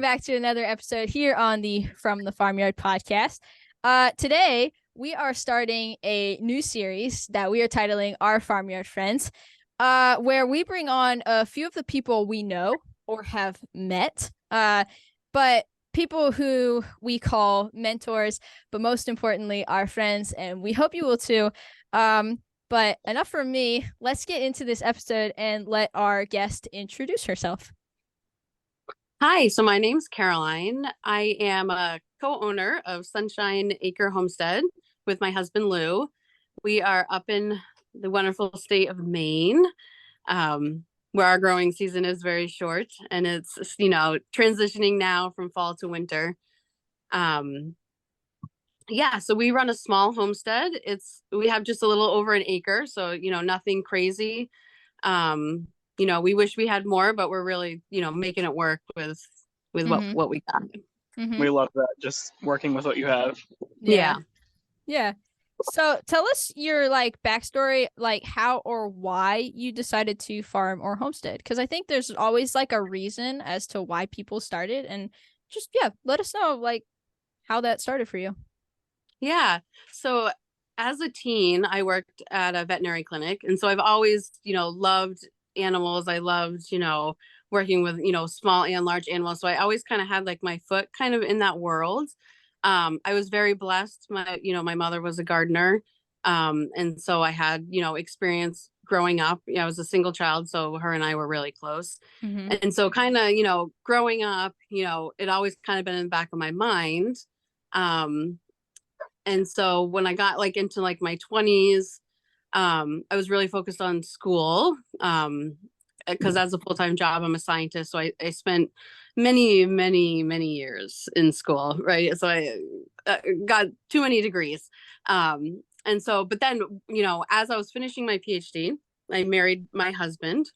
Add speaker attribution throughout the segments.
Speaker 1: back to another episode here on the From the Farmyard podcast. Today, we are starting a new series that we are titling Our Farmyard Friends, where we bring on a few of the people we know or have met, but people who we call mentors, but most importantly, our friends, and we hope you will too. But enough from me. Let's get into this episode and let our guest introduce herself.
Speaker 2: Hi, so my name's Caroline. I am a co-owner of Sunshine Acre Homestead with my husband Lou. We are up in the wonderful state of Maine, where our growing season is very short, and it's transitioning now from fall to winter. So we run a small homestead. We have just a little over an acre, so nothing crazy. We wish we had more, but we're really, making it work with what we got.
Speaker 1: Mm-hmm.
Speaker 3: We love that, just working with what you have.
Speaker 2: Yeah.
Speaker 1: So tell us your backstory, how or why you decided to farm or homestead, because I think there's always a reason as to why people started, and just let us know how that started for you.
Speaker 2: Yeah. So as a teen, I worked at a veterinary clinic, and so I've always, loved animals. I loved, working with, small and large animals. So I always kind of had my foot kind of in that world. I was very blessed. My mother was a gardener. And so I had, experience growing up. I was a single child, so her and I were really close.
Speaker 1: Mm-hmm.
Speaker 2: And so kind of, growing up, it always kind of been in the back of my mind. And so when I got into my 20s, I was really focused on school, because as a full-time job, I'm a scientist. So I spent many, many, many years in school, right? So I got too many degrees. But then, as I was finishing my PhD, I married my husband.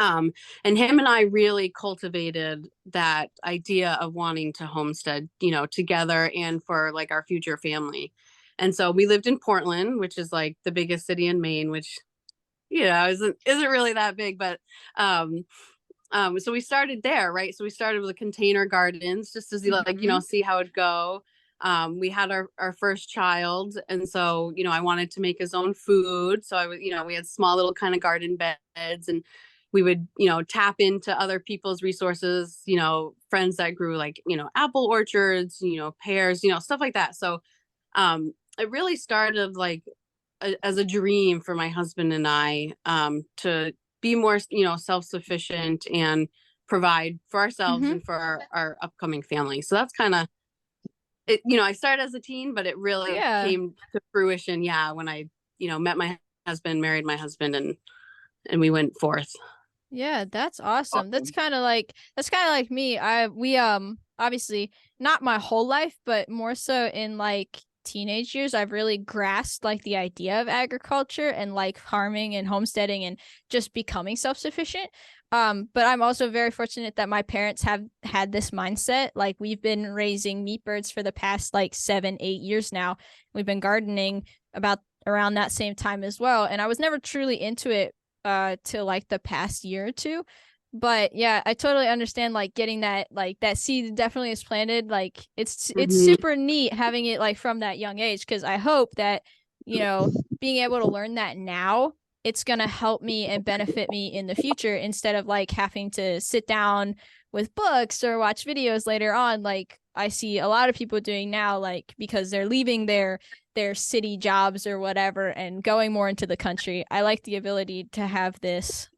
Speaker 2: And him and I really cultivated that idea of wanting to homestead, together and for our future family. And so we lived in Portland, which is the biggest city in Maine, which, isn't really that big, but, so we started there, right? So we started with the container gardens just to see, see how it'd go. We had our first child. And so, I wanted to make his own food. So I was, we had small little kind of garden beds, and we would, tap into other people's resources, friends that grew apple orchards, pears, stuff like that. So, it really started as a dream for my husband and I, to be more, self-sufficient and provide for ourselves and for our upcoming family. So that's kind of it. I started as a teen, but it really came to fruition. Yeah. When I, met my husband, married my husband, and we went forth.
Speaker 1: Yeah, that's awesome. That's kind of like me. We obviously not my whole life, but more so in teenage years, I've really grasped the idea of agriculture and farming and homesteading and just becoming self-sufficient. But I'm also very fortunate that my parents have had this mindset. We've been raising meat birds for the past 7-8 years now. We've been gardening around that same time as well. And I was never truly into it till the past year or two. But yeah, I totally understand getting that that seed definitely is planted. It's super neat having it from that young age, because I hope that being able to learn that now, it's gonna help me and benefit me in the future, instead of having to sit down with books or watch videos later on I see a lot of people doing now, because they're leaving their city jobs or whatever and going more into the country. I like the ability to have this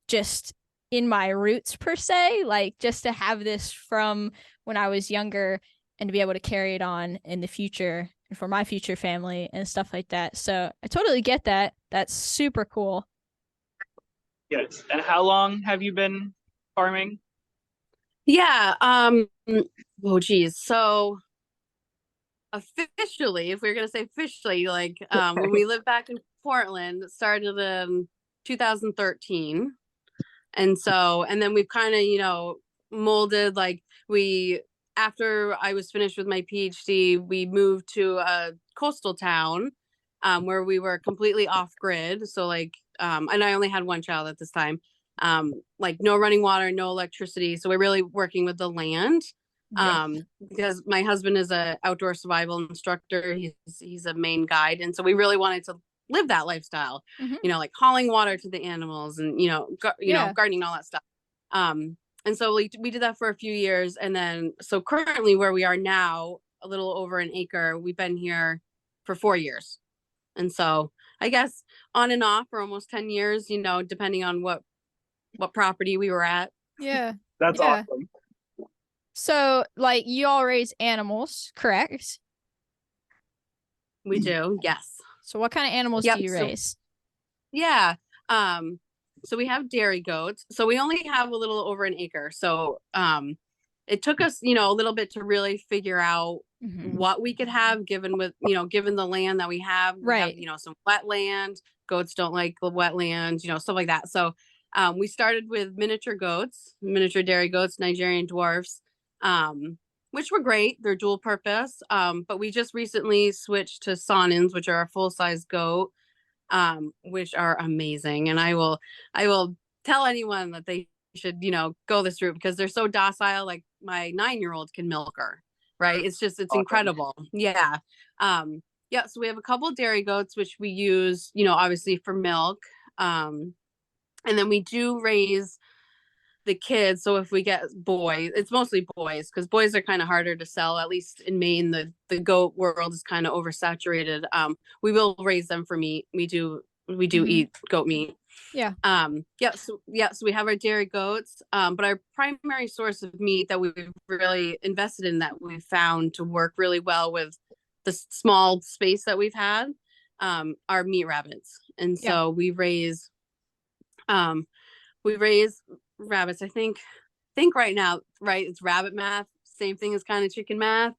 Speaker 1: just in my roots per se, just to have this from when I was younger and to be able to carry it on in the future and for my future family and stuff like that. So I totally get that. That's super cool.
Speaker 3: Yes. And how long have you been farming?
Speaker 2: Yeah. Geez. So officially, if we're going to say officially, when we lived back in Portland, it started in 2013. And then we've kind of, molded, after I was finished with my PhD, we moved to a coastal town, where we were completely off grid. So and I only had one child at this time. like no running water, no electricity. So we're really working with the land.
Speaker 1: Yeah.
Speaker 2: Because my husband is a outdoor survival instructor. He's a Maine guide. And so we really wanted to live that lifestyle,
Speaker 1: Mhm.
Speaker 2: like hauling water to the animals and,
Speaker 1: Yeah.
Speaker 2: gardening, all that stuff. And so we did that for a few years. And then, so currently where we are now, a little over an acre, we've been here for 4 years. And so I guess on and off for almost 10 years, depending on what property we were at.
Speaker 1: Yeah.
Speaker 3: That's
Speaker 1: Yeah.
Speaker 3: awesome.
Speaker 1: So, like, you all raise animals, correct?
Speaker 2: We do, yes.
Speaker 1: So, what kind of animals
Speaker 2: Yep,
Speaker 1: do you raise?
Speaker 2: Yeah. So we have dairy goats. So we only have a little over an acre. So it took us, a little bit to really figure out what we could have given the land that we have.
Speaker 1: Right.
Speaker 2: We have, some wetland. Goats don't like the wetland, stuff like that. So we started with miniature dairy goats, Nigerian dwarfs, which were great. They're dual purpose. But we just recently switched to Saanens, which are a full size goat, which are amazing. And I will tell anyone that they should, go this route because they're so docile. Like my 9-year-old can milk her, right? It's
Speaker 3: awesome.
Speaker 2: incredible. Yeah. Yeah. So we have a couple dairy goats, which we use, obviously for milk. And then we do raise the kids. So if we get boys, it's mostly boys because boys are kind of harder to sell. At least in Maine, the goat world is kind of oversaturated. We will raise them for meat. We do eat goat meat.
Speaker 1: Yeah.
Speaker 2: So we have our dairy goats. But our primary source of meat that we've really invested in, that we've found to work really well with the small space that we've had, are meat rabbits. And so we raise rabbits. I think right now, right, it's rabbit math, same thing as kind of chicken math.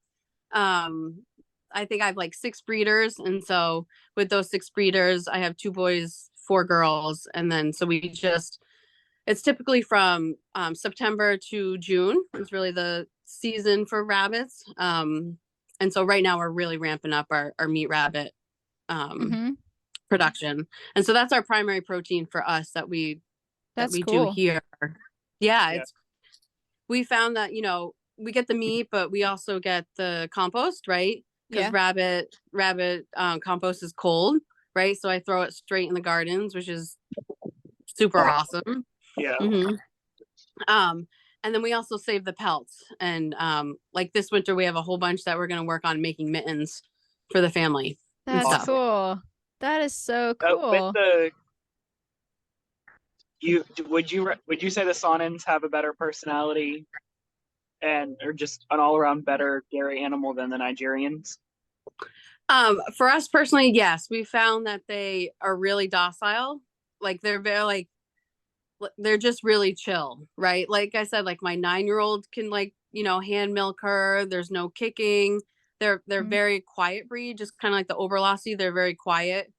Speaker 2: I think I have like 6 breeders, and so with those 6 breeders I have 2 boys, 4 girls. And then so it's typically from September to June is really the season for rabbits. And so right now we're really ramping up our meat rabbit production, and so that's our primary protein for us that we
Speaker 1: cool.
Speaker 2: do here. We found that we get the meat, but we also get the compost, right? Because rabbit compost is cold, right? So I throw it straight in the gardens, which is super awesome.
Speaker 3: Yeah.
Speaker 2: And then we also save the pelts, and like this winter we have a whole bunch that we're going to work on making mittens for the family.
Speaker 1: That's cool. That is so cool.
Speaker 3: Would you say the Saanens have a better personality and are just an all around better dairy animal than the Nigerians?
Speaker 2: For us personally, yes. We found that they are really docile. Like they're just really chill, right? Like I said, like my 9-year-old can hand milk her. There's no kicking. They're very quiet breed, just kind of like the Oberlossie. They're very quiet.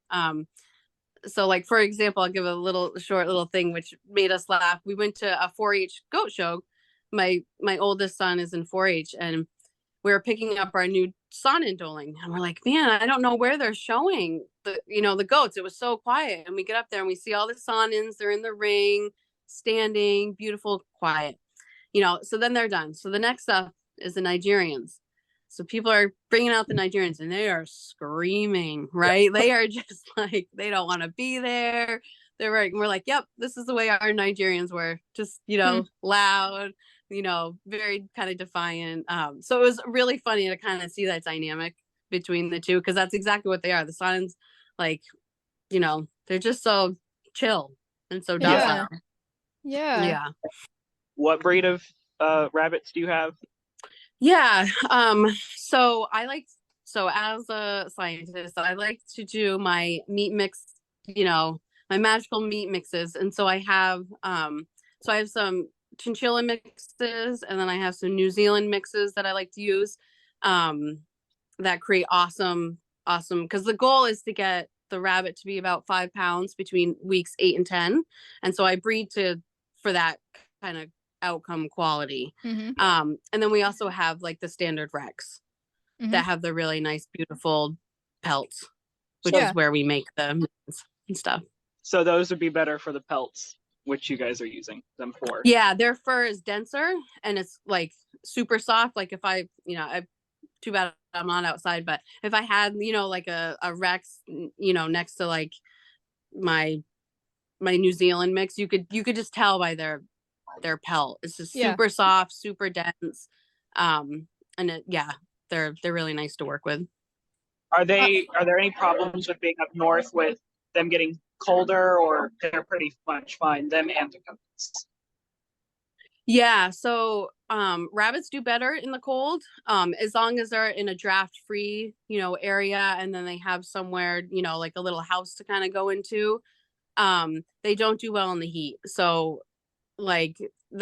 Speaker 2: So like, for example, I'll give a short little thing which made us laugh. We went to a 4-H goat show. My oldest son is in 4-H, and we were picking up our new Saanen doling, and we're like, man, I don't know where they're showing the goats. It was so quiet. And we get up there and we see all the Saanens. They're in the ring, standing, beautiful, quiet. So then they're done. So the next stuff is the Nigerians. So people are bringing out the Nigerians, and they are screaming, right? They are just like, they don't want to be there. They're right. And we're like, yep, this is the way our Nigerians were, just, loud, very kind of defiant. So it was really funny to kind of see that dynamic between the two, because that's exactly what they are. The Saanens, they're just so chill and so docile.
Speaker 1: Yeah.
Speaker 3: What breed of rabbits do you have?
Speaker 2: Yeah. So as a scientist, I like to do my meat mix, my magical meat mixes. And so I have some chinchilla mixes, and then I have some New Zealand mixes that I like to use, that create awesome, because the goal is to get the rabbit to be about 5 pounds between weeks 8 and 10. And so I breed for that kind of outcome quality. And then we also have like the standard Rex that have the really nice, beautiful pelts, which is where we make the and stuff.
Speaker 3: So those would be better for the pelts. which you guys are using them for.
Speaker 2: Yeah, their fur is denser and it's like super soft. Like if too bad I'm not outside, but if I had, like a Rex, next to like my New Zealand mix, you could just tell by their pelt. It's just super soft, super dense. And they're really nice to work with.
Speaker 3: Are there any problems with being up north with them getting colder, or they're pretty much fine, them and the goats?
Speaker 2: Yeah, so rabbits do better in the cold, as long as they're in a draft free, area, and then they have somewhere, like a little house to kind of go into. They don't do well in the heat. So like,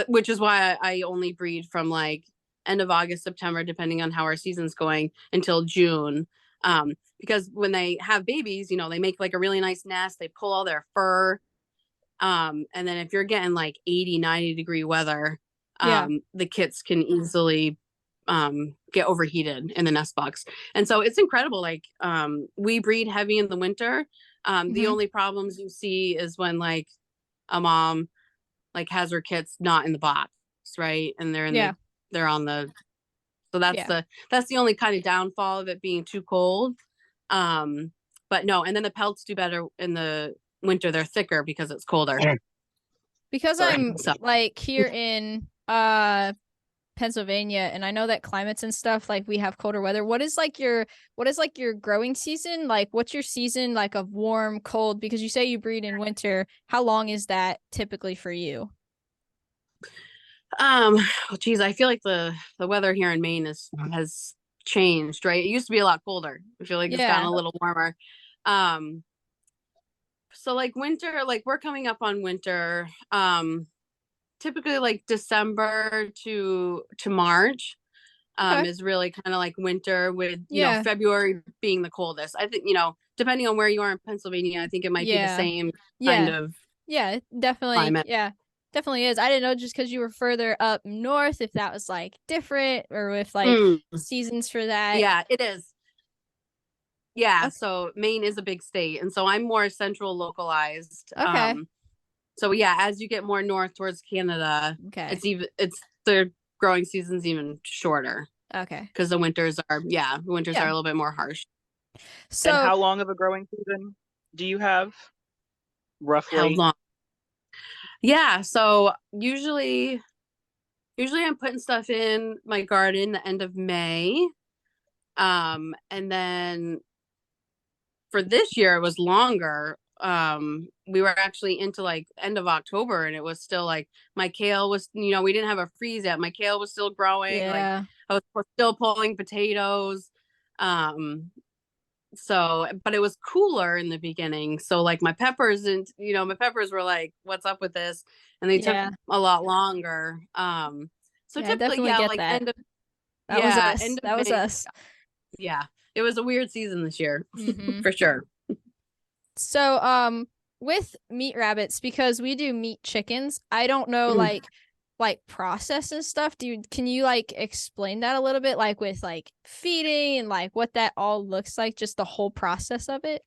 Speaker 2: which is why I only breed from like end of August, September, depending on how our season's going, until June. Because when they have babies, they make like a really nice nest, they pull all their fur. And then if you're getting like 80, 90 degree weather, the kits can easily get overheated in the nest box. And so it's incredible. Like, we breed heavy in the winter. The only problems you see is when like a mom like has her kits not in the box, right? And they're they're on the, so that's the only kind of downfall of it being too cold. But no, and then the pelts do better in the winter. They're thicker because it's colder.
Speaker 1: Because I'm like here in Pennsylvania, and I know that climates and stuff, like we have colder weather. What is your growing season? Like what's your season like of warm, cold? Because you say you breed in winter. How long is that typically for you?
Speaker 2: Geez, I feel like the weather here in Maine has changed, right? It used to be a lot colder. I feel like it's gotten a little warmer. So like winter, like we're coming up on winter, typically like December to March, is really kind of like winter, with, February being the coldest. I think, depending on where you are in Pennsylvania, I think it might be the same kind of
Speaker 1: definitely
Speaker 2: climate.
Speaker 1: Definitely is. I didn't know just because you were further up north if that was like different, or if like seasons for that.
Speaker 2: Yeah, it is. Yeah, okay. So Maine is a big state, and so I'm more central localized.
Speaker 1: Okay.
Speaker 2: So yeah, as you get more north towards Canada, it's the growing season's even shorter.
Speaker 1: Okay.
Speaker 2: Because the winters are a little bit more harsh.
Speaker 3: So, and how long of a growing season do you have, roughly?
Speaker 2: How long? Yeah, so usually I'm putting stuff in my garden the end of May. And then for this year it was longer. We were actually into like end of October, and it was still like my kale was, we didn't have a freeze yet. My kale was still growing. Like I was still pulling potatoes. So, but it was cooler in the beginning. So like my peppers were like, what's up with this? And they took a lot longer. So typically, like
Speaker 1: that.
Speaker 2: end of,
Speaker 1: that was us. That was us.
Speaker 2: Yeah. It was a weird season this year, for sure.
Speaker 1: So, with meat rabbits, because we do meat chickens, I don't know, like process and stuff. Can you like explain that a little bit, like with like feeding and like what that all looks like, just the whole process of it?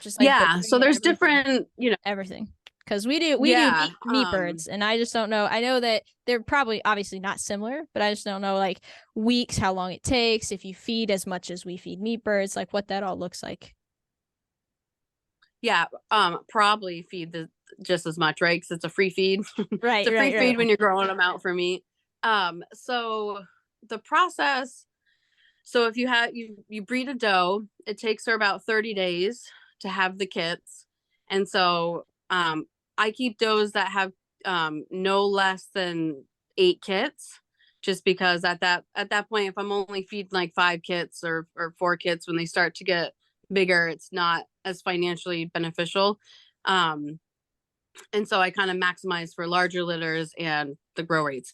Speaker 1: Just like
Speaker 2: so there's different,
Speaker 1: everything. Because we do meat birds, and I just don't know. I know that they're probably obviously not similar, but I just don't know like weeks, how long it takes, if you feed as much as we feed meat birds, like what that all looks like.
Speaker 2: Yeah, probably feed just as much, right? Because it's a free feed.
Speaker 1: Right.
Speaker 2: It's a free feed when you're growing them out for meat. So the process. So if you breed a doe, it takes her about 30 days to have the kits, and so I keep does that have no less than 8 kits, just because at that point, if I'm only feeding like 5 kits or 4 kits, when they start to get bigger, it's not as financially beneficial. And so I kind of maximize for larger litters and the grow rates.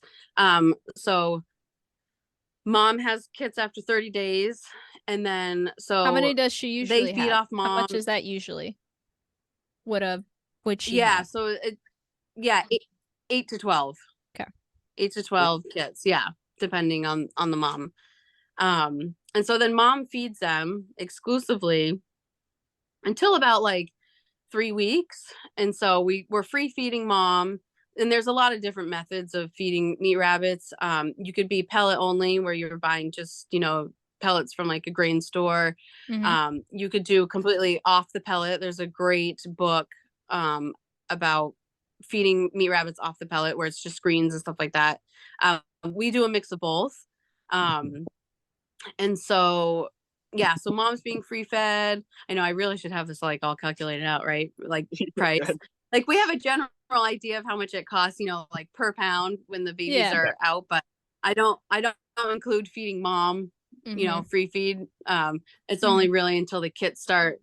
Speaker 2: So mom has kits after 30 days, and then so
Speaker 1: how many does she usually
Speaker 2: they feed
Speaker 1: have?
Speaker 2: off mom.
Speaker 1: How much is that usually? Would she?
Speaker 2: Yeah,
Speaker 1: have?
Speaker 2: so 8 to 12.
Speaker 1: Okay.
Speaker 2: 8 to 12 kits, depending on the mom. And so then mom feeds them exclusively until about like 3 weeks. And so we're free feeding mom. And there's a lot of different methods of feeding meat rabbits. You could be pellet only, where you're buying just, pellets from like a grain store.
Speaker 1: Mm-hmm.
Speaker 2: You could do completely off the pellet. There's a great book about feeding meat rabbits off the pellet, where it's just greens and stuff like that. We do a mix of both. And so, yeah, so mom's being free fed. I know I really should have this like all calculated out, right? Like price. Like we have a general idea of how much it costs, like per pound when the babies are out, but I don't include feeding mom, free feed. It's only really until the kits start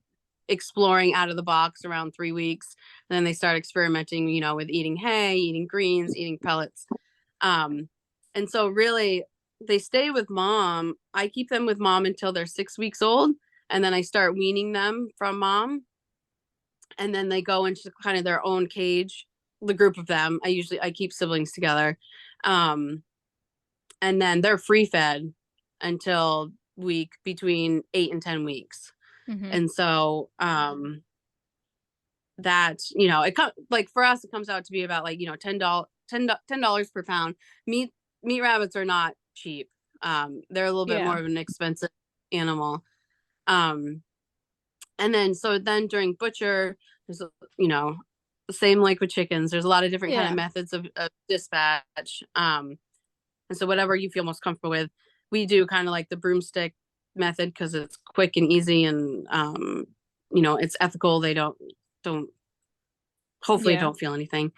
Speaker 2: exploring out of the box around 3 weeks. And then they start experimenting, with eating hay, eating greens, eating pellets. And so really they stay with mom. I keep them with mom until they're 6 weeks old. And then I start weaning them from mom. And then they go into kind of their own cage, the group of them. I keep siblings together. And then they're free fed until between 8 and 10 weeks. And so, that, like for us, it comes out to be about like, $10 per pound. Meat rabbits are not cheap. They're a little bit more of an expensive animal. And then during butcher, there's, the same like with chickens, there's a lot of different kind of methods of dispatch. And so whatever you feel most comfortable with, we do kind of like the broomstick method because it's quick and easy, and it's ethical. They don't hopefully don't feel anything.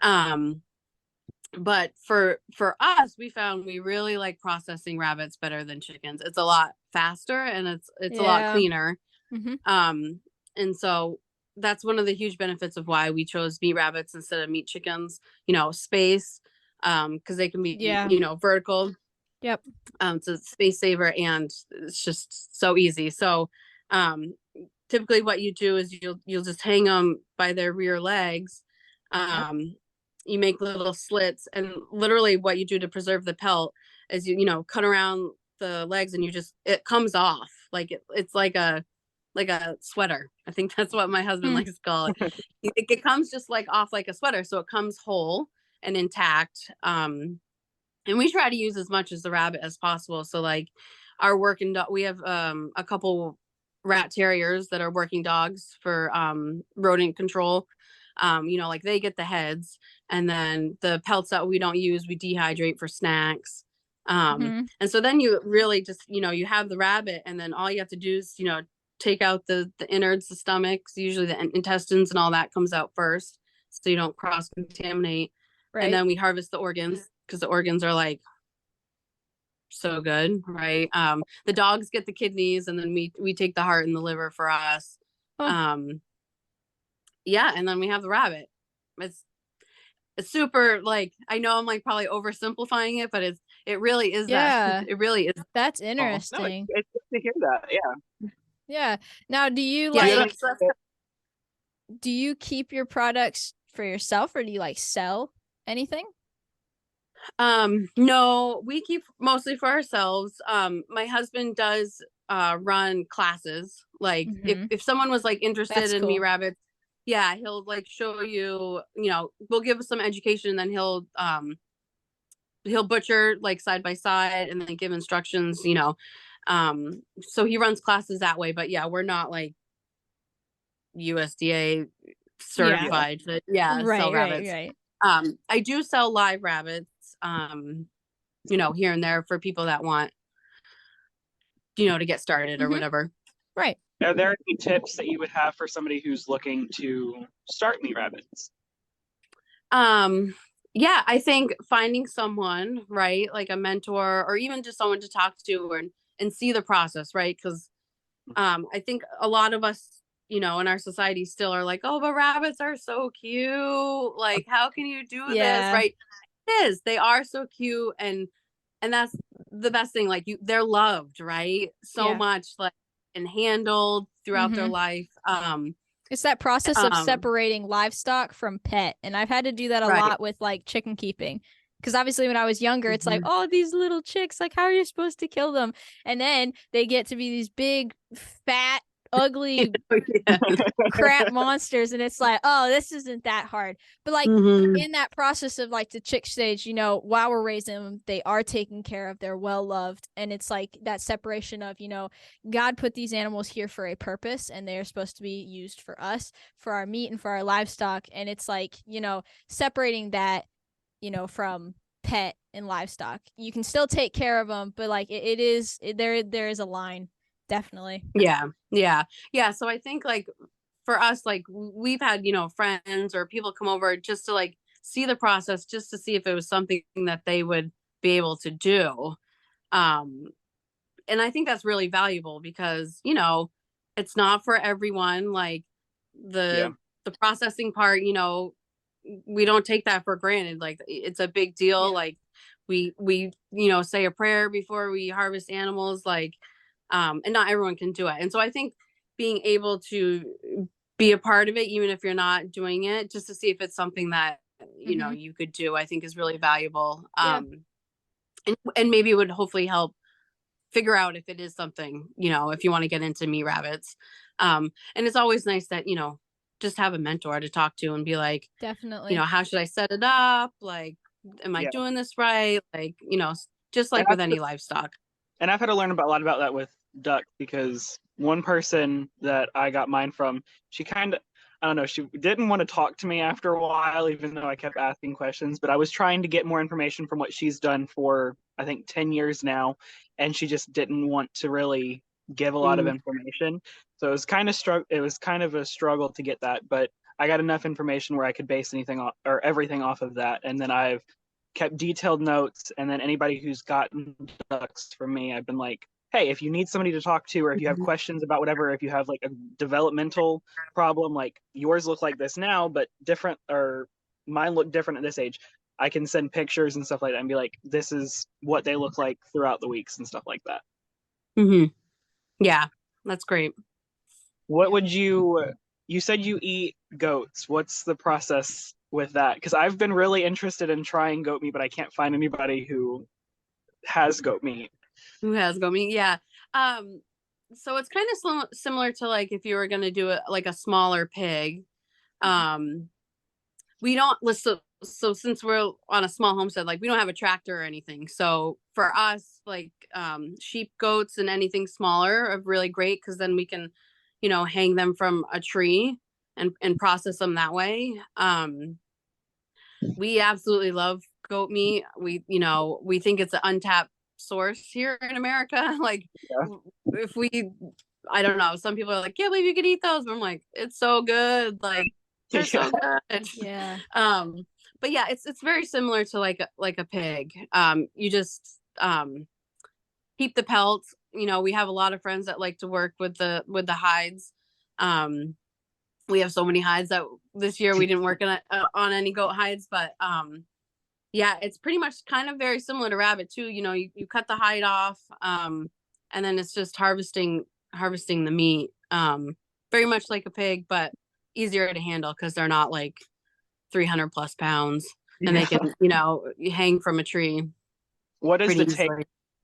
Speaker 2: But for us, we found we really like processing rabbits better than chickens. It's a lot faster and it's a lot cleaner. And so that's one of the huge benefits of why we chose meat rabbits instead of meat chickens. Space, because they can be vertical.
Speaker 1: Yep.
Speaker 2: So it's space saver, and it's just so easy. So typically what you do is you'll just hang them by their rear legs. You make little slits, and literally what you do to preserve the pelt is you cut around the legs, and it comes off like it's like a sweater. I think that's what my husband likes to call it. It comes just like off like a sweater, so it comes whole and intact. And we try to use as much as the rabbit as possible. So like our working dog, we have a couple rat terriers that are working dogs for rodent control. Like they get the heads, and then the pelts that we don't use, we dehydrate for snacks. And so then you really just, you have the rabbit, and then all you have to do is, take out the innards, the stomachs, usually the intestines and all that comes out first, so you don't cross contaminate. Right. And then we harvest the organs, because the organs are like so good, right? The dogs get the kidneys, and then we take the heart and the liver for us. And then we have the rabbit. It's super, like, I know I'm like probably oversimplifying it, but it really is that. It really is.
Speaker 1: That's interesting.
Speaker 3: No, it's good to hear that.
Speaker 1: Yeah. Now, do you do you keep your products for yourself, or do you like sell anything?
Speaker 2: No, we keep mostly for ourselves. My husband does run classes. Like if someone was like interested in meat rabbits, he'll like show you, we'll give some education, and then he'll butcher like side by side, and then give instructions, so he runs classes that way. But we're not like USDA certified to sell rabbits. Right. I do sell live rabbits, here and there for people that want, to get started or whatever.
Speaker 1: Right.
Speaker 3: Are there any tips that you would have for somebody who's looking to start meat rabbits?
Speaker 2: I think finding someone, right, like a mentor, or even just someone to talk to and see the process, right? Because I think a lot of us, in our society still are like, oh, but rabbits are so cute. Like, how can you do this? Right. It is. They are so cute. And that's the best thing. Like they're loved, right? So much, like, and handled throughout their life.
Speaker 1: It's that process of separating livestock from pet. And I've had to do that a lot with like chicken keeping. Because obviously when I was younger, it's like, oh, these little chicks, like, how are you supposed to kill them? And then they get to be these big, fat, ugly
Speaker 2: Yeah.
Speaker 1: crap monsters, and it's like, oh, this isn't that hard. But like in that process of like the chick stage, you know, while we're raising them, they are taken care of, they're well loved, and it's like that separation of, you know, God put these animals here for a purpose, and they're supposed to be used for us, for our meat and for our livestock, and it's like, you know, separating that, you know, from pet and livestock. You can still take care of them, but like there is a line, definitely.
Speaker 2: Yeah. So I think like for us, like we've had, you know, friends or people come over just to like see the process, just to see if it was something that they would be able to do. And I think that's really valuable because, you know, it's not for everyone. Like
Speaker 3: Yeah.
Speaker 2: the processing part, you know, we don't take that for granted. Like it's a big deal.
Speaker 1: Yeah.
Speaker 2: Like we you know, say a prayer before we harvest animals, like and not everyone can do it. And so I think being able to be a part of it, even if you're not doing it, just to see if it's something that, you know, you could do, I think is really valuable.
Speaker 1: Yeah.
Speaker 2: And maybe it would hopefully help figure out if it is something, you know, if you want to get into meat rabbits. And it's always nice that, you know, just have a mentor to talk to and be like,
Speaker 1: Definitely.
Speaker 2: you know, how should I set it up? Like, am I
Speaker 3: Yeah.
Speaker 2: doing this right? Like, you know, just like
Speaker 3: And
Speaker 2: with any livestock.
Speaker 3: And I've had to learn a lot about that with duck, because one person that I got mine from, she kind of, I don't know, she didn't want to talk to me after a while, even though I kept asking questions, but I was trying to get more information from what she's done for, I think, 10 years now. And she just didn't want to really give a lot of information. So it was kind of a struggle to get that, but I got enough information where I could base anything off, or everything off of that. And then I've kept detailed notes, and then anybody who's gotten ducks from me, I've been like, hey, if you need somebody to talk to, or if you have questions about whatever, if you have like a developmental problem, like yours look like this now but different, or mine look different at this age, I can send pictures and stuff like that and be like, this is what they look like throughout the weeks and stuff like that.
Speaker 2: Yeah, that's great.
Speaker 3: What would you said you eat goats, what's the process with that? Because I've been really interested in trying goat meat, but I can't find anybody who has goat meat.
Speaker 2: Who has goat meat? Yeah. So it's kind of similar to like if you were going to do it like a smaller pig. We don't listen. So since we're on a small homestead, like we don't have a tractor or anything. So for us, like sheep, goats, and anything smaller are really great, because then we can, you know, hang them from a tree and process them that way. We absolutely love goat meat. We, you know, we think it's an untapped source here in America. Like if we, I don't know, some people are like, can't believe you could eat those, but I'm like, it's so good. Like they're so good.
Speaker 1: Yeah.
Speaker 2: But yeah, it's very similar to like a pig. You just keep the pelts. You know, we have a lot of friends that like to work with the hides. We have so many hides that this year we didn't work on any goat hides, but yeah, it's pretty much kind of very similar to rabbit too. You know, you cut the hide off, and then it's just harvesting the meat. Very much like a pig, but easier to handle because they're not like 300 plus pounds, and they can, you know, hang from a tree.
Speaker 3: What is the taste?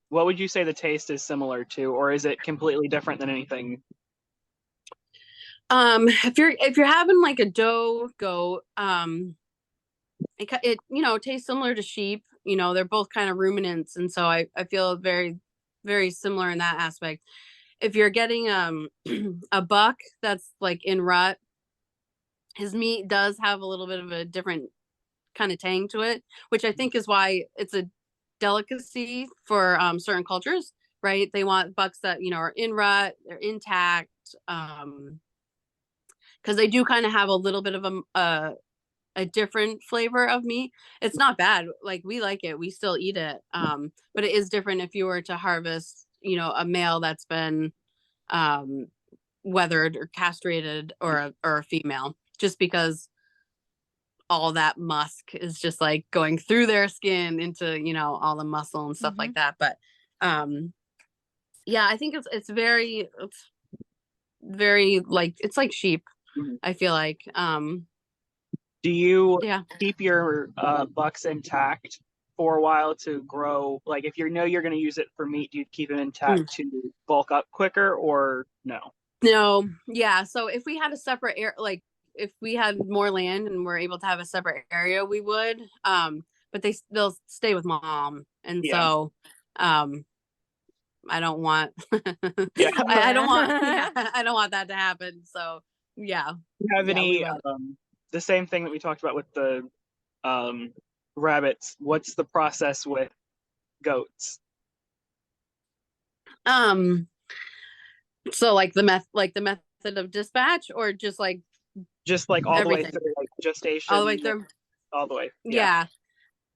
Speaker 3: What would you say the taste is similar to, or is it completely different than anything?
Speaker 2: If you're having like a doe goat, it you know, tastes similar to sheep. You know, they're both kind of ruminants, and so I feel very, very similar in that aspect. If you're getting a buck that's like in rut, his meat does have a little bit of a different kind of tang to it, which I think is why it's a delicacy for certain cultures, right? They want bucks that, you know, are in rut, they're intact, because they do kind of have a little bit of a different flavor of meat. It's not bad. Like we like it. We still eat it. But it is different if you were to harvest, you know, a male that's been weathered or castrated, or a female, just because all that musk is just like going through their skin into, you know, all the muscle and stuff like that. But yeah, I think it's very like, it's like sheep. I feel like
Speaker 3: do you keep your bucks intact for a while to grow? Like if you know you're going to use it for meat, do you keep them intact to bulk up quicker, or no?
Speaker 2: No, yeah. So if we had a separate air, like if we had more land and we're able to have a separate area, we would. But they'll stay with mom, and
Speaker 3: Yeah.
Speaker 2: so, um, I don't want,
Speaker 3: Yeah.
Speaker 2: I don't want, yeah, I don't want that to happen. So yeah,
Speaker 3: Do you have
Speaker 2: yeah, we
Speaker 3: any
Speaker 2: would.
Speaker 3: the same thing that we talked about with the um rabbits? What's the process with goats?
Speaker 2: Um, so like the method of dispatch, or just like
Speaker 3: Just like all the way
Speaker 2: everything,
Speaker 3: through like
Speaker 2: all the way
Speaker 3: gestation,
Speaker 2: through.
Speaker 3: all the way. Yeah.
Speaker 2: Yeah.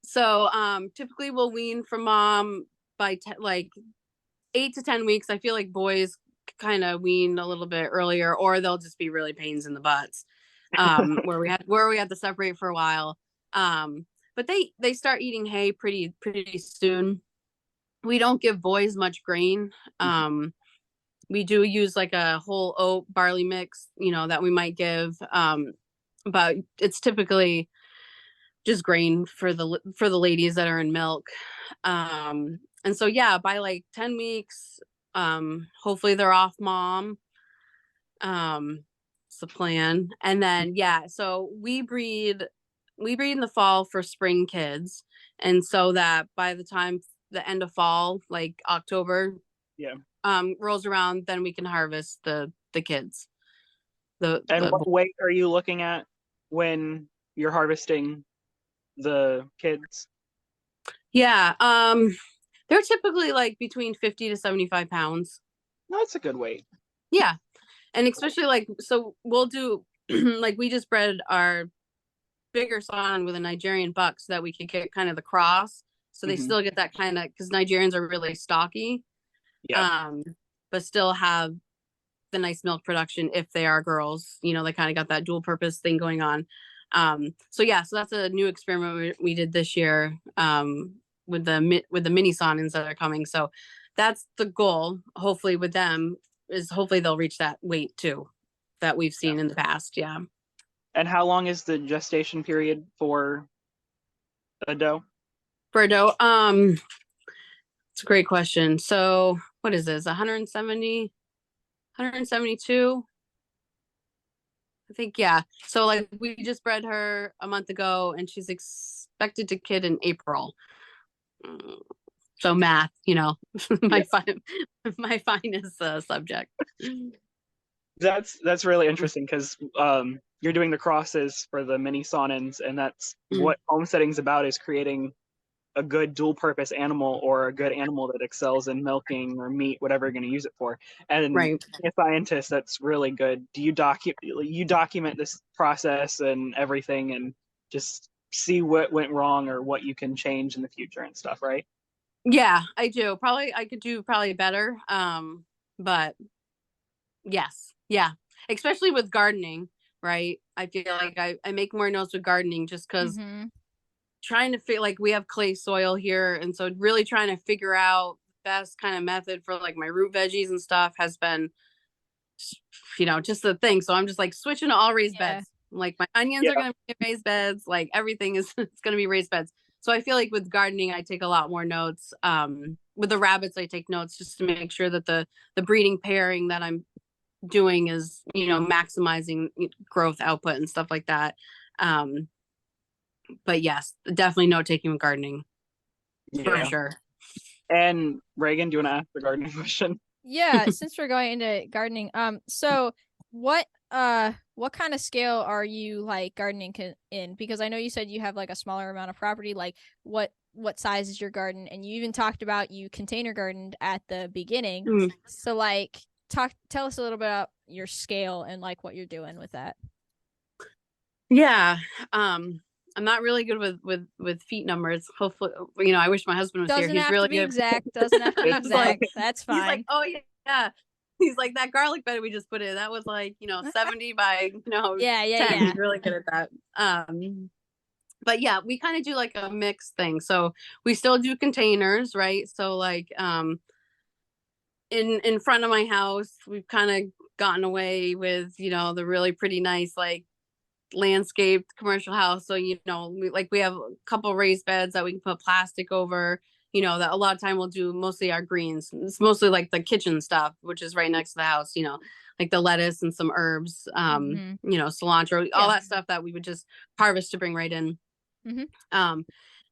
Speaker 2: So typically we'll wean from mom by like 8 to 10 weeks. I feel like boys kind of wean a little bit earlier, or they'll just be really pains in the butts. Where we had to separate for a while. But they start eating hay pretty soon. We don't give boys much grain. We do use like a whole oat barley mix, that we might give. But it's typically just grain for the ladies that are in milk. And so yeah, by like 10 weeks, hopefully they're off mom. It's the plan. And then yeah, so we breed in the fall for spring kids. And so that by the time the end of fall, like October,
Speaker 3: Yeah.
Speaker 2: rolls around, then we can harvest the kids.
Speaker 3: And
Speaker 2: The
Speaker 3: what weight are you looking at when you're harvesting the kids?
Speaker 2: Yeah, they're typically like between 50 to 75 pounds.
Speaker 3: No, that's a good weight.
Speaker 2: Yeah. And especially like, so we'll do like we just bred our bigger son with a Nigerian buck so that we could get kind of the cross. So they still get that kind of, because Nigerians are really stocky.
Speaker 3: Yeah.
Speaker 2: But still have the nice milk production if they are girls. They kind of got that dual purpose thing going on. So yeah, so that's a new experiment we did this year, with the mini Sonins that are coming. So that's the goal. Hopefully with them is hopefully they'll reach that weight too, that we've seen in the past. Yeah.
Speaker 3: And how long is the gestation period for a doe?
Speaker 2: For a doe, it's a great question. So what is this? 170, 172? I think, yeah. So like we just bred her a month ago and she's expected to kid in April. So math, my my finest subject.
Speaker 3: That's really interesting because you're doing the crosses for the mini Sonins, and that's what homesteading's about, is creating a good dual purpose animal, or a good animal that excels in milking or meat, whatever you're going to use it for. And
Speaker 2: Right.
Speaker 3: a scientist, that's really good. Do you document this process and everything, and just see what went wrong or what you can change in the future and stuff, right?
Speaker 2: Yeah, I do. Probably I could do probably better. But yes, yeah. Especially with gardening, right? I feel like I make more notes with gardening just because trying to feel like we have clay soil here, and so really trying to figure out the best kind of method for like my root veggies and stuff has been, just the thing. So I'm just like switching to all raised beds. Like my onions are gonna be raised beds, like everything is it's gonna be raised beds. So I feel like with gardening I take a lot more notes. With the rabbits I take notes just to make sure that the breeding pairing that I'm doing is, maximizing growth output and stuff like that. But yes, definitely note taking with gardening. For sure.
Speaker 3: And Reagan, do you want to ask the gardening question?
Speaker 1: Yeah, since we're going into gardening, so what kind of scale are you like gardening in? Because I know you said you have like a smaller amount of property. Like what size is your garden? And you even talked about you container gardened at the beginning. So like tell us a little bit about your scale and like what you're doing with that.
Speaker 2: Yeah. I'm not really good with feet numbers. Hopefully, I wish my husband was
Speaker 1: Doesn't
Speaker 2: here. He's
Speaker 1: have
Speaker 2: really
Speaker 1: to be
Speaker 2: good.
Speaker 1: Exact. Doesn't have to be exact. That's fine.
Speaker 2: He's like, oh yeah. He's like, that garlic bed we just put in, that was like, 70 by, 10. He's really good at that. But yeah, we kind of do like a mixed thing. So we still do containers, right? So like, in front of my house, we've kind of gotten away with, the really pretty nice, like landscaped commercial house. So, we have a couple raised beds that we can put plastic over, that a lot of time we'll do mostly our greens. It's mostly like the kitchen stuff, which is right next to the house, like the lettuce and some herbs, you know, cilantro, all that stuff that we would just harvest to bring right in.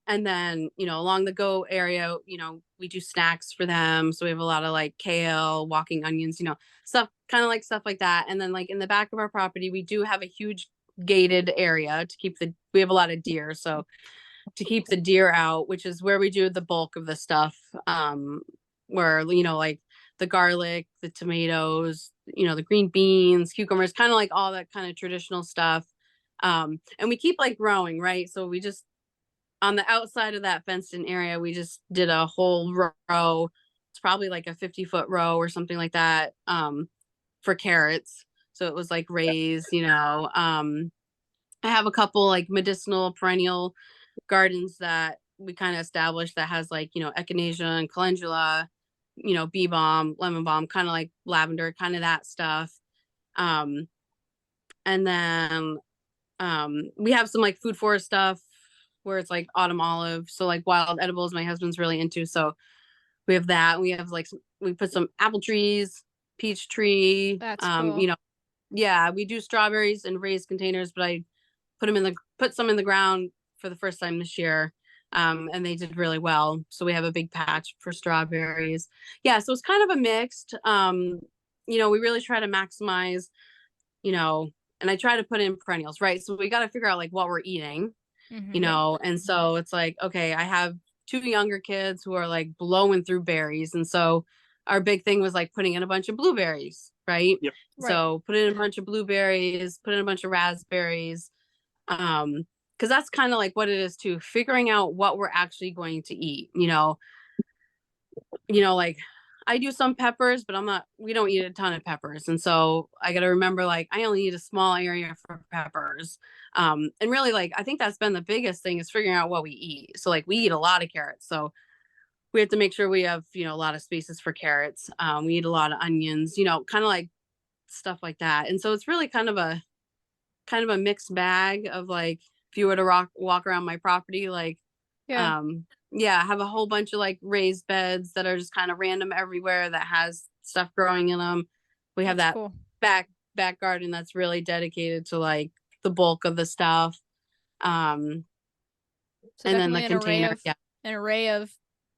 Speaker 2: And then, you know, along the goat area, you know, we do snacks for them. So we have a lot of like kale, walking onions, you know, stuff, kind of like stuff like that. And then like in the back of our property, we do have a huge gated area to keep we have a lot of deer. So to keep the deer out, which is where we do the bulk of the stuff, where, you know, like the garlic, the tomatoes, you know, the green beans, cucumbers, kind of like all that kind of traditional stuff. And we keep like growing, right? So we just, on the outside of that fenced in area, we just did a whole row. It's probably like a 50-foot row or something like that, for carrots. So it was like raised, you know. I have a couple like medicinal perennial gardens that we kind of established that has like, you know, echinacea and calendula, you know, bee balm, lemon balm, kind of like lavender, kind of that stuff. And then we have some like food forest stuff where it's like autumn olive. So like wild edibles, my husband's really into. So we have that. We have like, we put some apple trees, peach tree.
Speaker 1: That's cool.
Speaker 2: You know, yeah, we do strawberries in raised containers, but I put some in the ground for the first time this year. And they did really well. So we have a big patch for strawberries. Yeah. So it's kind of a mixed, you know, we really try to maximize, you know, and I try to put in perennials, right? So we got to figure out like what we're eating, you know? And so it's like, okay, I have 2 younger kids who are like blowing through berries. And so our big thing was like putting in a bunch of blueberries, right?
Speaker 3: Yep.
Speaker 2: So put in a bunch of blueberries, put in a bunch of raspberries. Because that's kind of like what it is too, figuring out what we're actually going to eat, you know, like I do some peppers, but we don't eat a ton of peppers. And so I got to remember, like, I only need a small area for peppers. And really, like, I think that's been the biggest thing is figuring out what we eat. So like we eat a lot of carrots. So we have to make sure we have, you know, a lot of spaces for carrots. We eat a lot of onions, you know, kind of like stuff like that. And so it's really kind of a mixed bag of like, if you were to walk around my property, like, I have a whole bunch of like raised beds that are just kind of random everywhere that has stuff growing in them. We have that cool back garden that's really dedicated to like the bulk of the stuff.
Speaker 1: So
Speaker 2: and then the container,
Speaker 1: an array of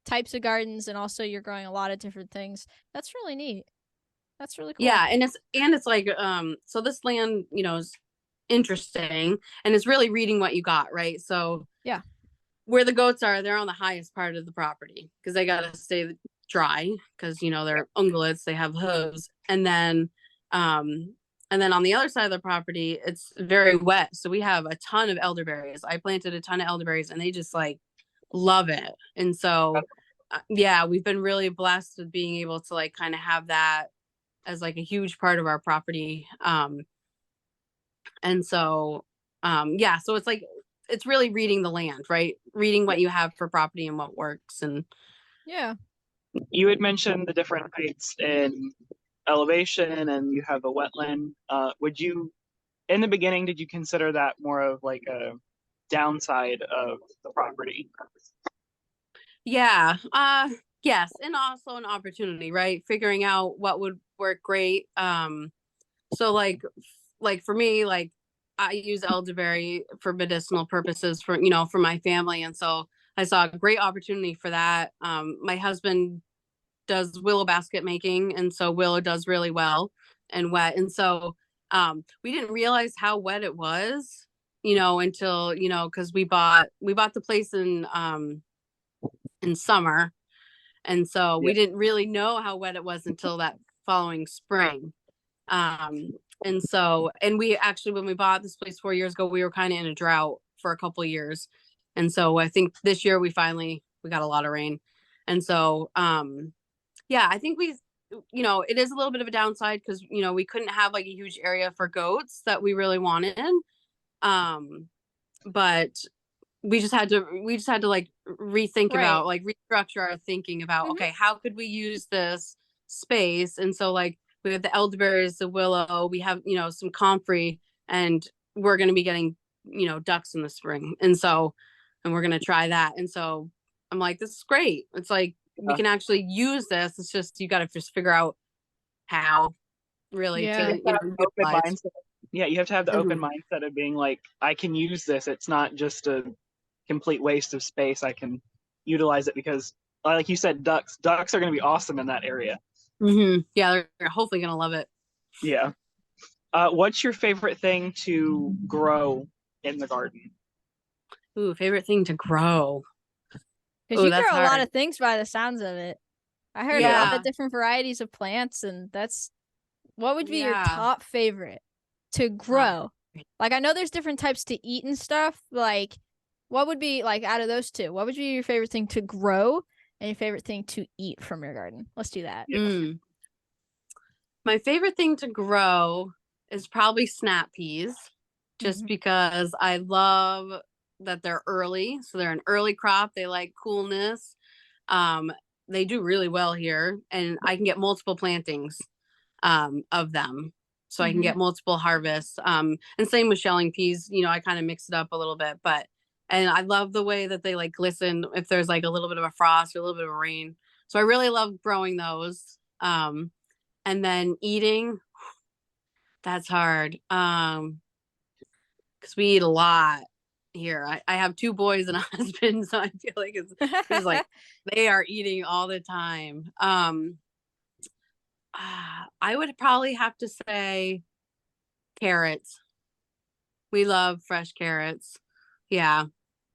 Speaker 1: types of gardens, and also you're growing a lot of different things. That's really neat. That's really cool.
Speaker 2: Yeah, and it's like so this land, you know, is interesting, and it's really reading what you got, right? So
Speaker 1: yeah,
Speaker 2: where the goats are, they're on the highest part of the property because they got to stay dry because, you know, they're ungulates, they have hooves. And then on the other side of the property, it's very wet. So we have a ton of elderberries. I planted a ton of elderberries and they just like love it. And so, yeah, we've been really blessed with being able to like kind of have that as like a huge part of our property. And so, yeah, so it's like, it's really reading the land, right? Reading what you have for property and what works. And
Speaker 1: yeah,
Speaker 3: you had mentioned the different heights in elevation and you have a wetland. Would you, in the beginning, did you consider that more of like a downside of the property?
Speaker 2: Yeah. Yes. And also an opportunity, right? Figuring out what would work great. So like for me, like I use elderberry for medicinal purposes for, you know, for my family. And so I saw a great opportunity for that. My husband does willow basket making. And so willow does really well and wet. And so we didn't realize how wet it was, you know, until, you know, because we bought the place in summer. And so we didn't really know how wet it was until that following spring. And so, and we actually, when we bought this place 4 years ago, we were kind of in a drought for a couple of years. And so I think this year we got a lot of rain. And so, yeah, I think you know, it is a little bit of a downside because, you know, we couldn't have like a huge area for goats that we really wanted. But we just had to like rethink about, like restructure our thinking about, okay, how could we use this space? And so like, we have the elderberries, the willow, we have, you know, some comfrey, and we're going to be getting, you know, ducks in the spring. And so, and we're going to try that. And so I'm like, this is great. It's like, we can actually use this. It's just, you got to just figure out how. really
Speaker 1: Yeah.
Speaker 2: to,
Speaker 3: Open
Speaker 2: utilize.
Speaker 3: mindset. Yeah, you have to have the open
Speaker 2: Mhm.
Speaker 3: mindset of being like, I can use this. It's not just a complete waste of space. I can utilize it because, like you said, ducks are going to be awesome in that area.
Speaker 2: Yeah, they're hopefully gonna love it.
Speaker 3: Yeah. What's your favorite thing to grow in the garden?
Speaker 2: Ooh, favorite thing to grow.
Speaker 1: Because
Speaker 2: Oh,
Speaker 1: you
Speaker 2: that's
Speaker 1: grow a lot
Speaker 2: hard.
Speaker 1: of things by the sounds of it. I heard a
Speaker 3: Yeah.
Speaker 1: lot of
Speaker 2: Yeah,
Speaker 1: different varieties of plants, and that's what would be your
Speaker 2: yeah.
Speaker 1: top favorite to
Speaker 2: Top.
Speaker 1: grow? Like, I know there's different types to eat and stuff. Like, what would be, like, out of those two, what would be your favorite thing to grow and your favorite thing to eat from your garden? Let's do that.
Speaker 2: Mm. My favorite thing to grow is probably snap peas, just
Speaker 1: Mm-hmm.
Speaker 2: because I love that they're early. So they're an early crop. They like coolness. Um, they do really well here, and I can get multiple plantings of them. So I can
Speaker 1: Mm-hmm.
Speaker 2: get multiple harvests. And same with shelling peas, I kind of mix it up a little bit, and I love the way that they like glisten if there's like a little bit of a frost or a little bit of rain. So I really love growing those. And then eating, that's hard. Because we eat a lot here. I have two boys and a husband, so I feel like it's like they are eating all the time. I would probably have to say carrots. We love fresh carrots. Yeah.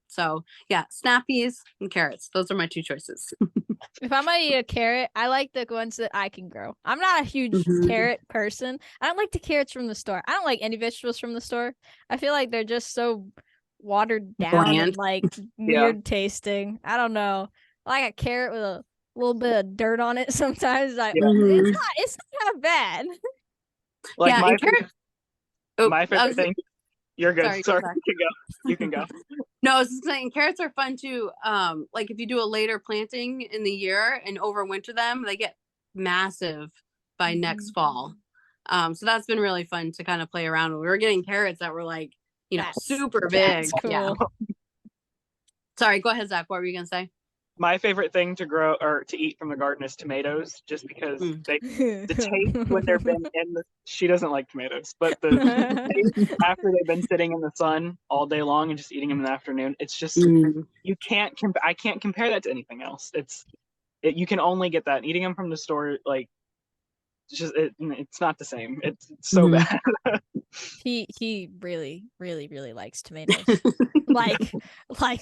Speaker 2: So yeah, snappies and carrots. Those are my two choices.
Speaker 1: If I'm gonna eat a carrot, I like the ones that I can grow. I'm not a huge
Speaker 2: Mhm.
Speaker 1: carrot person. I don't like the carrots from the store. I don't like any vegetables from the store. I feel like they're just so watered down and
Speaker 2: Bland.
Speaker 1: like
Speaker 3: Yeah.
Speaker 1: weird tasting. I don't know. I like a carrot with a little bit of dirt on it sometimes. Like,
Speaker 3: Yeah.
Speaker 2: Mhm.
Speaker 1: it's not bad.
Speaker 3: Like
Speaker 2: Yeah, and carrot. Oh,
Speaker 3: my
Speaker 2: I
Speaker 3: favorite
Speaker 2: was
Speaker 3: thing. You're good.
Speaker 2: sorry. Go
Speaker 3: Sorry,
Speaker 2: back.
Speaker 3: you can go. You can go.
Speaker 2: No, I was just saying carrots are fun too. Like if you do a later planting in the year and overwinter them, they get massive by next fall. So that's been really fun to kind of play around with. We were getting carrots that were like, super big.
Speaker 1: That's
Speaker 2: Yeah.
Speaker 1: cool.
Speaker 2: Sorry, go ahead, Zach. What were you gonna say?
Speaker 3: My favorite thing to grow or to eat from the garden is tomatoes, just because
Speaker 2: Mm.
Speaker 3: the taste when they've been in the she doesn't like tomatoes, but the taste after they've been sitting in the sun all day long and just eating them in the afternoon, it's just
Speaker 2: Mm.
Speaker 3: I can't compare that to anything else. You can only get that. Eating them from the store, like it's not the same. It's so
Speaker 2: Mhm.
Speaker 3: bad.
Speaker 1: He really, really, really likes tomatoes. Like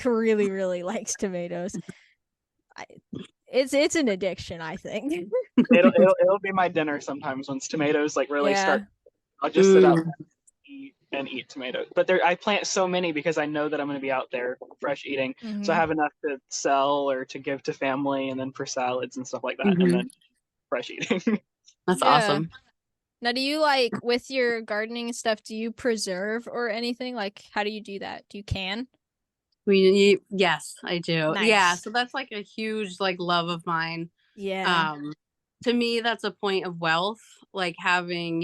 Speaker 1: really, really likes tomatoes. I, it's an addiction, I think.
Speaker 3: It'll be my dinner sometimes once tomatoes like really start.
Speaker 1: Yeah.
Speaker 3: I'll just sit out
Speaker 2: Mm.
Speaker 3: and eat tomatoes. But I plant so many because I know that I'm going to be out there fresh eating. So I
Speaker 1: Mm-hmm.
Speaker 3: have enough to sell or to give to family and then for salads and stuff like that. And
Speaker 2: Mhm.
Speaker 3: then fresh eating.
Speaker 2: That's
Speaker 1: Yeah.
Speaker 2: awesome.
Speaker 1: Now, do you like with your gardening and stuff, do you preserve or anything? Like, how do you do that? Do you can?
Speaker 2: Yes, I do. Yeah,
Speaker 1: Nice.
Speaker 2: so that's like a huge like love of mine.
Speaker 1: Yeah.
Speaker 2: Um, to me, that's a point of wealth, like having,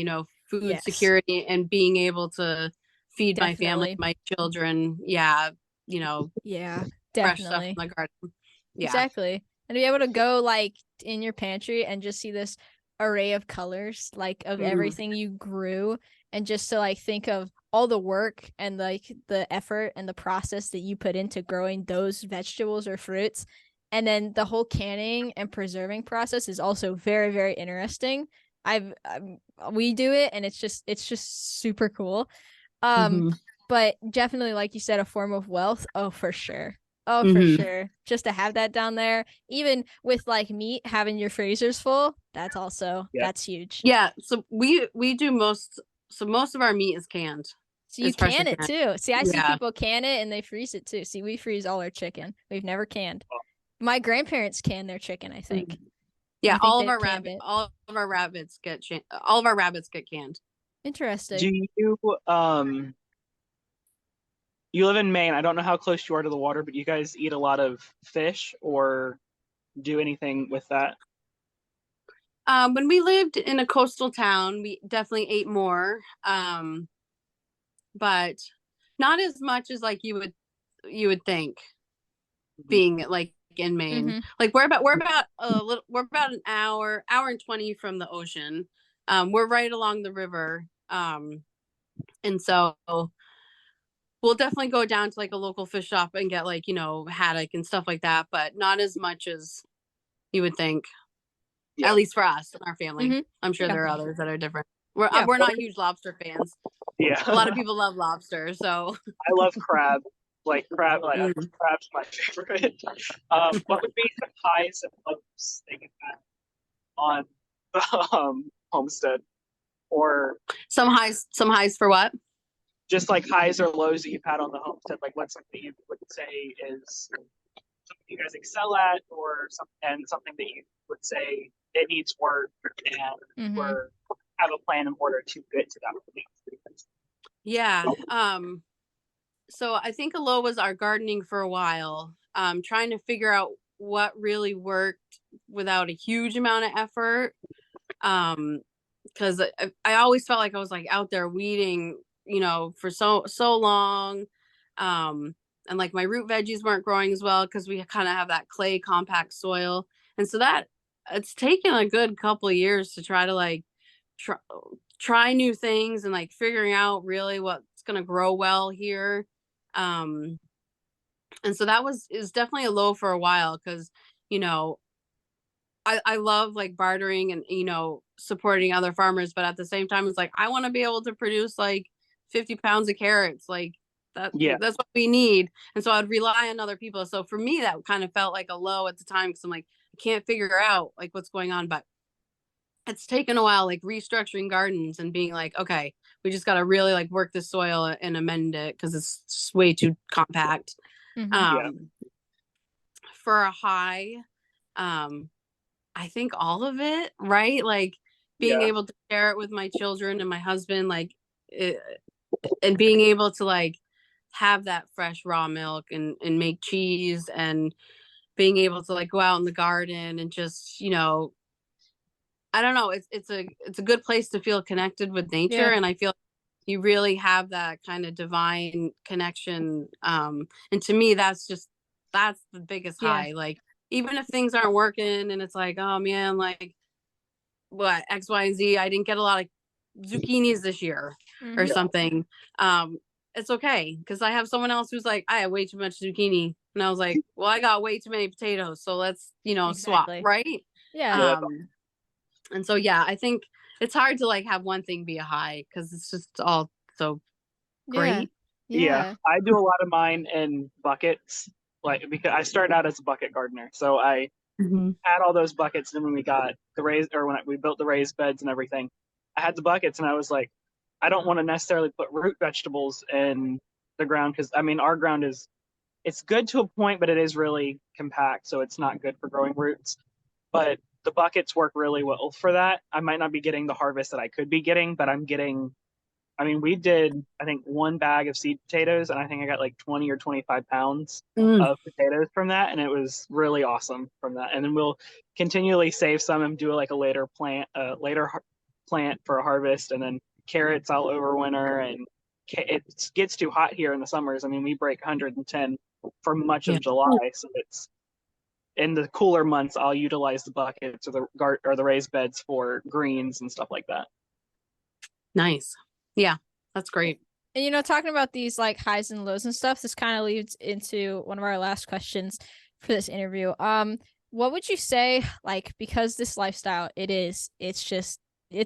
Speaker 2: food
Speaker 1: Yes.
Speaker 2: security and being able to feed my family,
Speaker 1: Definitely.
Speaker 2: my children. Yeah, you know,
Speaker 1: Yeah.
Speaker 2: fresh stuff
Speaker 1: Definitely.
Speaker 2: from the garden. Yeah.
Speaker 1: Exactly. And to be able to go like in your pantry and just see this array of colors, like of
Speaker 2: Mm.
Speaker 1: everything you grew, and just to like think of all the work and like the effort and the process that you put into growing those vegetables or fruits. And then the whole canning and preserving process is also very, very interesting. We do it and it's just super cool. Um,
Speaker 2: Hmm.
Speaker 1: but definitely, like you said, a form of wealth. Oh, for sure. Oh, for
Speaker 2: Hmm.
Speaker 1: sure. Just to have that down there, even with like meat, having your freezers full,
Speaker 3: Yeah.
Speaker 1: that's huge.
Speaker 2: Yeah. So we do most of our meat is canned.
Speaker 1: So you
Speaker 2: It's freshly
Speaker 1: can it
Speaker 2: canned.
Speaker 1: too. See, I see
Speaker 2: Yeah.
Speaker 1: people can it and they freeze it too. See, we freeze all our chicken. We've never canned. My grandparents can their chicken, I think.
Speaker 2: Yeah.
Speaker 1: I think they've canned it.
Speaker 2: All of our all of our rabbits get canned.
Speaker 3: Do
Speaker 1: Interesting.
Speaker 3: you you live in Maine? I don't know how close you are to the water, but you guys eat a lot of fish or do anything with that?
Speaker 2: When we lived in a coastal town, we definitely ate more, but not as much as like you would think, being like in Maine.
Speaker 1: Mm-hmm.
Speaker 2: Like we're about an hour and 20 from the ocean. We're right along the river. And so we'll definitely go down to like a local fish shop and get like, haddock and stuff like that, but not as much as you would think,
Speaker 3: Yeah.
Speaker 2: at least for us and our family.
Speaker 1: Mhm.
Speaker 2: I'm sure
Speaker 1: Yeah.
Speaker 2: there are others that are different.
Speaker 1: Yeah.
Speaker 2: We're not huge lobster fans.
Speaker 3: Yeah.
Speaker 2: A lot of people love lobster, so
Speaker 3: I love crab. Like crab, like
Speaker 2: Mm.
Speaker 3: crab's my favorite. What would be the highs and lows that you've had on the homestead, or
Speaker 2: some highs for what?
Speaker 3: just like highs or lows that you've had on the homestead? Like what's something you would say is something you guys excel at, or something that you would say it needs work and
Speaker 1: Mhm.
Speaker 3: or have a plan in order to get to that point?
Speaker 2: Yeah. So I think a low was our gardening for a while. Trying to figure out what really worked without a huge amount of effort. Because I always felt like I was like out there weeding, for so long. And like my root veggies weren't growing as well because we kind of have that clay compact soil. And so that it's taken a good couple of years to try to like try new things and like figuring out really what's going to grow well here. And so that is definitely a low for a while because, you know, I love like bartering and, supporting other farmers, but at the same time, it's like, I want to be able to produce like 50 pounds of carrots. Like that's what we need. And so I'd rely on other people. So for me, that kind of felt like a low at the time. Cause I'm like, I can't figure out like what's going on, but it's taken a while, like restructuring gardens and being like, okay, we just got to really like work the soil and amend it because it's just way too compact.
Speaker 1: Mhm.
Speaker 2: For a high, I think all of it, right? Like being able to share it with my children and my husband, like, and being able to like have that fresh raw milk and make cheese and being able to like go out in the garden and just, I don't know, it's a good place to feel connected with nature.
Speaker 1: Yeah.
Speaker 2: And I feel you really have that kind of divine connection. And to me, that's the biggest
Speaker 1: Yeah.
Speaker 2: high. Like, even if things aren't working and it's like, oh man, like what X, Y, and Z, I didn't get a lot of zucchinis this year or
Speaker 1: Mhm.
Speaker 2: something. It's okay because I have someone else who's like, I have way too much zucchini. And I was like, well, I got way too many potatoes. So let's, swap,
Speaker 1: Exactly.
Speaker 2: right?
Speaker 1: Yeah.
Speaker 2: And so, yeah, I think it's hard to like have one thing be a high because it's just all so
Speaker 1: Yeah.
Speaker 2: great.
Speaker 3: Yeah,
Speaker 1: Yeah.
Speaker 3: I do a lot of mine in buckets, like because I started out as a bucket gardener. So I
Speaker 2: Mhm.
Speaker 3: had all those buckets, and when we got the raised, or when we built the raised beds and everything, I had the buckets, and I was like, I don't want to necessarily put root vegetables in the ground because I mean our ground it's good to a point, but it is really compact, so it's not good for growing roots. But the buckets work really well for that. I might not be getting the harvest that I could be getting, but I'm getting. I mean, we did, I think, one bag of seed potatoes, and I think I got like 20 or 25 pounds
Speaker 2: Mm.
Speaker 3: of potatoes from that, and it was really awesome from that. And then we'll continually save some and do like a later plant for a harvest, and then carrots all over winter. And it gets too hot here in the summers. I mean, we break 110 for much
Speaker 2: Yeah.
Speaker 3: of July, so it's in the cooler months. I'll utilize the buckets or the raised beds for greens and stuff like that.
Speaker 2: Nice. Yeah, that's great.
Speaker 1: And talking about these like highs and lows and stuff, this kind of leads into one of our last questions for this interview. What would you say, like, because this lifestyle, it's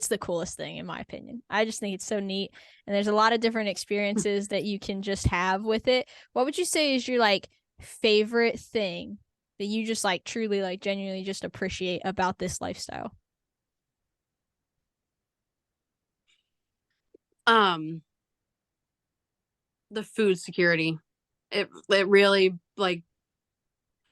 Speaker 1: the coolest thing in my opinion. I just think it's so neat, and there's a lot of different experiences that you can just have with it. What would you say is your like favorite thing that you just like truly like genuinely just appreciate about this lifestyle?
Speaker 2: The food security. It really like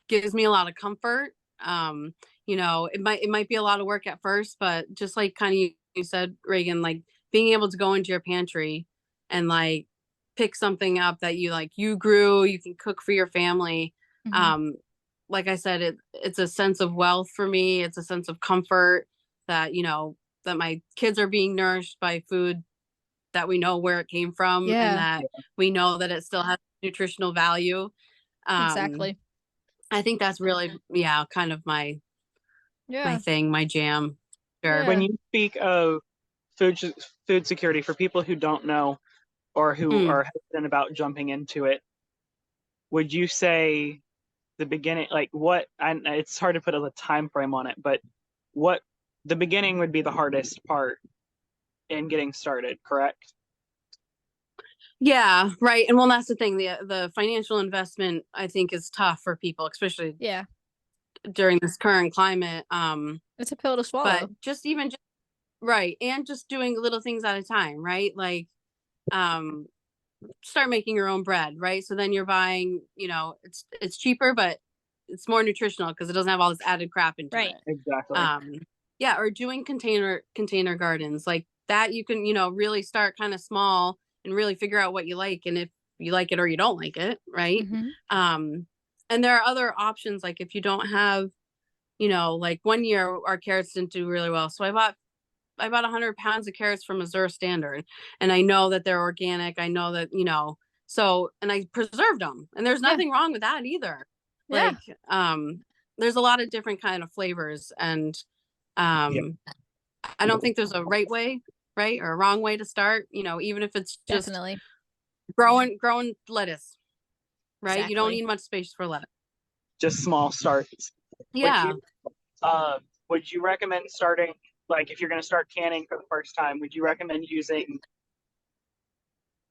Speaker 2: gives me a lot of comfort. It might be a lot of work at first, but just like kind of you said, Reagan, like being able to go into your pantry and like pick something up that you grew, you can cook for your family.
Speaker 1: Mhm.
Speaker 2: Like I said, it's a sense of wealth for me. It's a sense of comfort that, that my kids are being nourished by food that we know where it came from and
Speaker 1: Yeah,
Speaker 2: that we know that it still has nutritional value. Um,
Speaker 1: exactly.
Speaker 2: I think that's really, yeah, kind of my
Speaker 1: Yeah,
Speaker 2: thing, my jam. Sure.
Speaker 3: When
Speaker 1: yeah.
Speaker 3: you speak of food security for people who don't know or who are hesitant about jumping into it. Would you say the beginning, like what? It's hard to put a time frame on it, but what the beginning would be the hardest part in getting started, correct?
Speaker 2: Yeah, right. And well, that's the thing. The financial investment, I think, is tough for people, especially during this current climate.
Speaker 1: It's a pill to swallow.
Speaker 2: But just right, and just doing little things at a time, right? Like, start making your own bread, right? So then you're buying, it's cheaper, but it's more nutritional because it doesn't have all this added crap into it.
Speaker 3: Exactly.
Speaker 2: Yeah, or doing container gardens like that. You can, really start kind of small and really figure out what you like, and if you like it or you don't like it, right? And there are other options, like if you don't have, like one year our carrots didn't do really well, so I bought 100 pounds of carrots from Missouri Standard, and I know that they're organic. I know that, and I preserved them, and there's nothing wrong with that either. Like, there's a lot of different kind of flavors, and I don't think there's a right way, right, or a wrong way to start, even if it's just growing lettuce, right? Exactly. You don't need much space for lettuce.
Speaker 3: Just small starts.
Speaker 2: Yeah.
Speaker 3: Would you recommend starting, like, if you're going to start canning for the first time, would you recommend using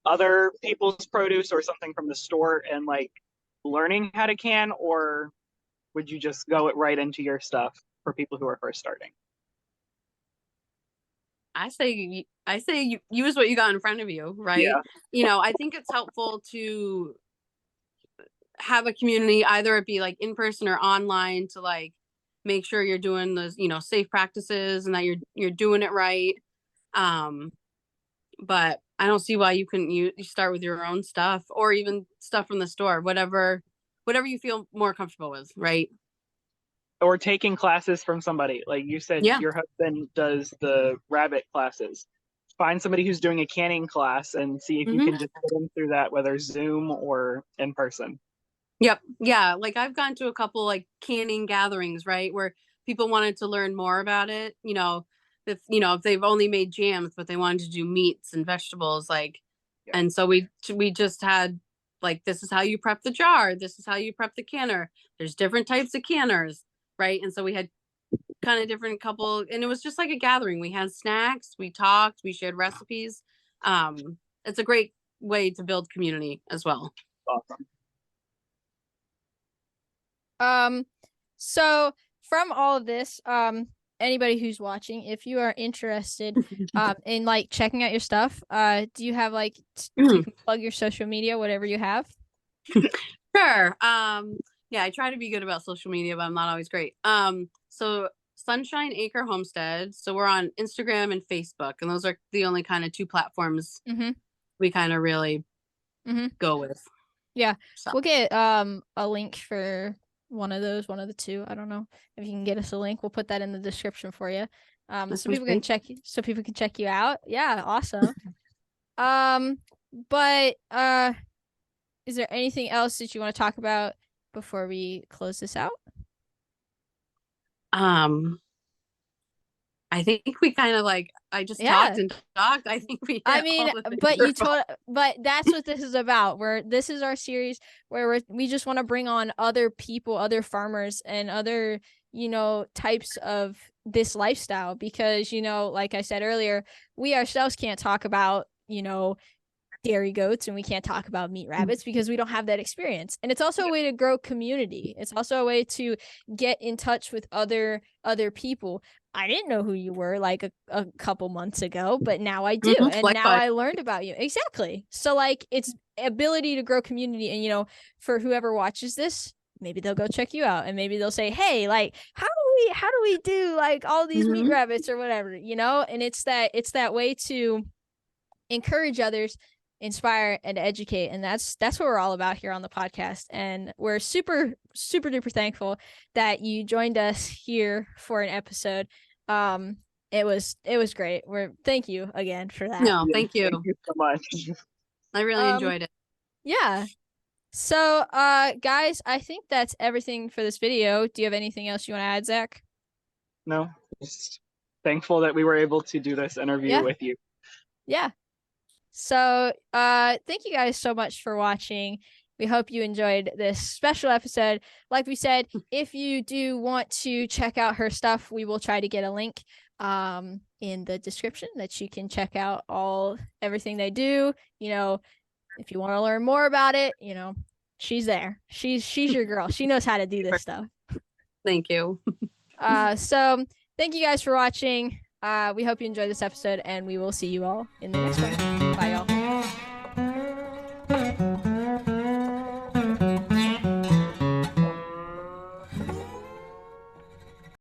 Speaker 3: other people's produce or something from the store and like learning how to can, or would you just go right into your stuff for people who are first starting?
Speaker 2: I say you use what you got in front of you, right? Yeah. I think it's helpful to have a community, either it be like in person or online, to like make sure you're doing those, safe practices and that you're doing it right. But I don't see why you couldn't you start with your own stuff, or even stuff from the store, whatever you feel more comfortable with, right?
Speaker 3: Or taking classes from somebody, like you said, your husband does the rabbit classes. Find somebody who's doing a canning class and see if you can just put them through that, whether Zoom or in person.
Speaker 2: Yep. Yeah. Like I've gone to a couple like canning gatherings, right, where people wanted to learn more about it. If they've only made jams, but they wanted to do meats and vegetables, like, and so we just had like, this is how you prep the jar. This is how you prep the canner. There's different types of canners, right? And so we had kind of different couple, and it was just like a gathering. We had snacks, we talked, we shared recipes. It's a great way to build community as well.
Speaker 3: Awesome.
Speaker 1: So from all of this, anybody who's watching, if you are interested in like checking out your stuff, do you have like you can plug your social media, whatever you have?
Speaker 2: Sure. Yeah, I try to be good about social media, but I'm not always great. So Sunshine Acre Homestead. So we're on Instagram and Facebook, and those are the only kind of two platforms we kind of really go with.
Speaker 1: Yeah. So we'll get a link for one of the two. I don't know if you can get us a link. We'll put that in the description for you. So people can check you out. Yeah, awesome. But is there anything else that you want to talk about before we close this out?
Speaker 2: I think we kind of like, I just talked and talked. I think we,
Speaker 1: but that's what this is about. This is our series where we just want to bring on other people, other farmers, and other, types of this lifestyle, because, like I said earlier, we ourselves can't talk about, dairy goats, and we can't talk about meat rabbits because we don't have that experience. And it's also a way to grow community. It's also a way to get in touch with other people. I didn't know who you were like a couple months ago, but now I do. And now I learned about you. Exactly. So like, it's ability to grow community. And, for whoever watches this, maybe they'll go check you out, and maybe they'll say, hey, like, how do we do like all these meat rabbits or whatever, and it's that way to encourage others, inspire, and educate. And that's what we're all about here on the podcast. And we're super, super duper thankful that you joined us here for an episode. It was great. Thank you again for that.
Speaker 2: No, thank you.
Speaker 3: Thank you so much.
Speaker 2: I really enjoyed it.
Speaker 1: Yeah. So, guys, I think that's everything for this video. Do you have anything else you want to add, Zach?
Speaker 3: No, just thankful that we were able to do this interview with you.
Speaker 1: Yeah. So thank you guys so much for watching. We hope you enjoyed this special episode. Like we said, if you do want to check out her stuff, we will try to get a link in the description that you can check out everything they do. You know, if you want to learn more about it, you know, she's there. She's your girl. She knows how to do this stuff.
Speaker 2: Thank you.
Speaker 1: So thank you guys for watching. We hope you enjoyed this episode, and we will see you all in the next one. Bye, y'all.